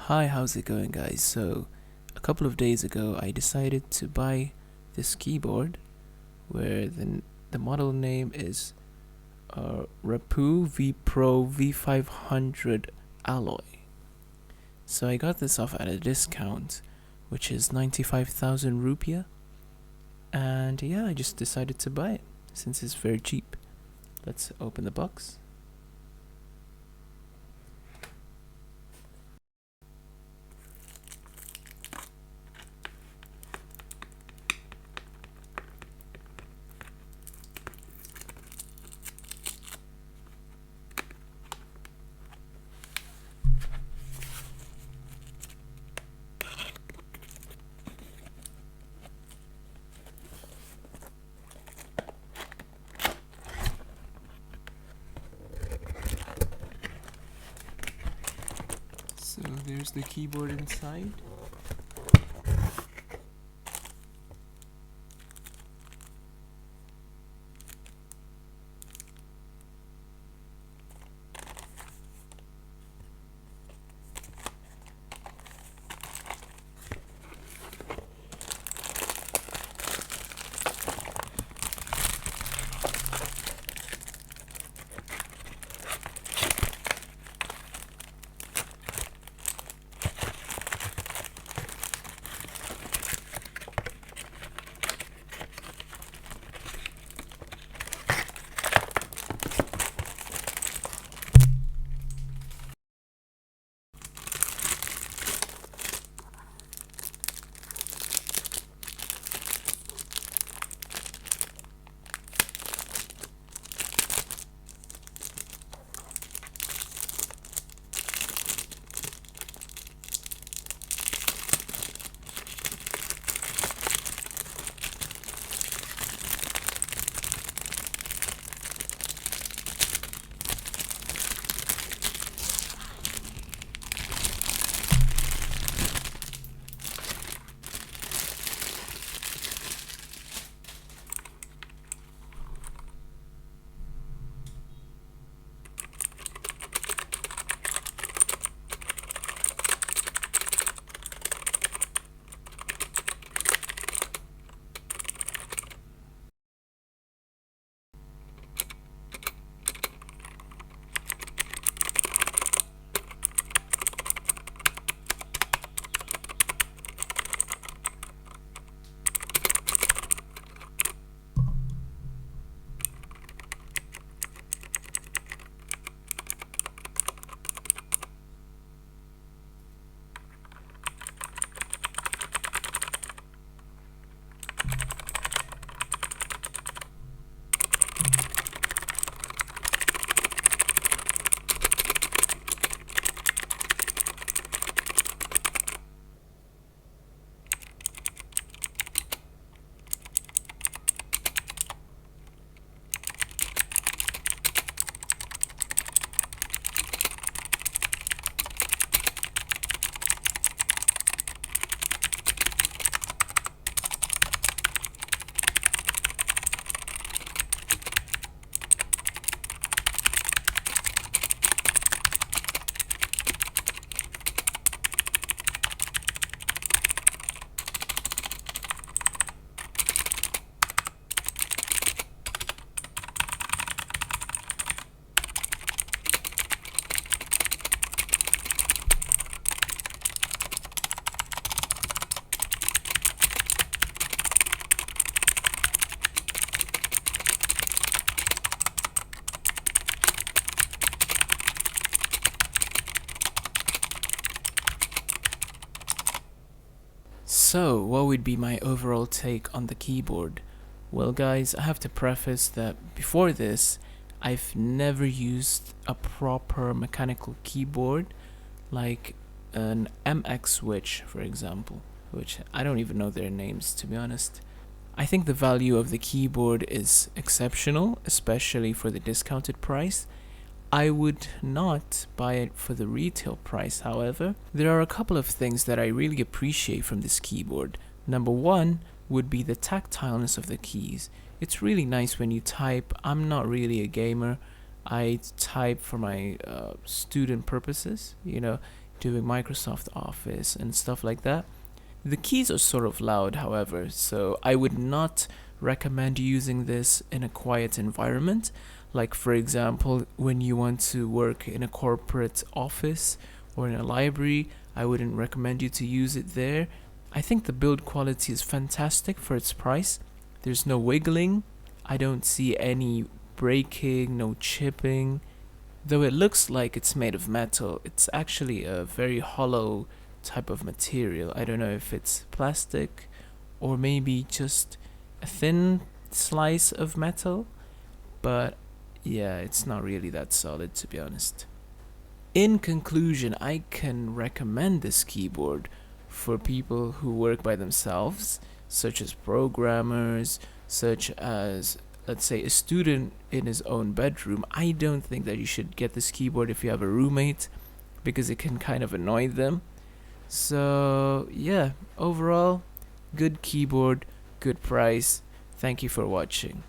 Hi, how's it going, guys? So, a couple of days ago, I decided to buy this keyboard where the model name is Rapoo Vpro V500 alloy. So I got this off at a discount, which is 95,000 rupiah, and yeah, I just decided to buy it since it's very cheap. Let's open the box. So there's the keyboard inside. So, what would be my overall take on the keyboard? Well, guys, I have to preface that before this, I've never used a proper mechanical keyboard like an MX switch, for example, which I don't even know their names, to be honest. I think the value of the keyboard is exceptional, especially for the discounted price. I would not buy it for the retail price, however. There are a couple of things that I really appreciate from this keyboard. Number one would be the tactileness of the keys. It's really nice when you type. I'm not really a gamer. I type for my student purposes, doing Microsoft Office and stuff like that. The keys are sort of loud, however, so I would not recommend using this in a quiet environment. Like, for example, when you want to work in a corporate office or in a library, I wouldn't recommend you to use it there. I think the build quality is fantastic for its price. There's no wiggling. I don't see any breaking, no chipping. Though it looks like it's made of metal, it's actually a very hollow type of material. I don't know if it's plastic or maybe just a thin slice of metal, but yeah, it's not really that solid, to be honest. In conclusion, I can recommend this keyboard for people who work by themselves, such as programmers, such as, let's say, a student in his own bedroom. I don't think that you should get this keyboard if you have a roommate, because it can kind of annoy them. So yeah, overall, good keyboard, good price. Thank you for watching.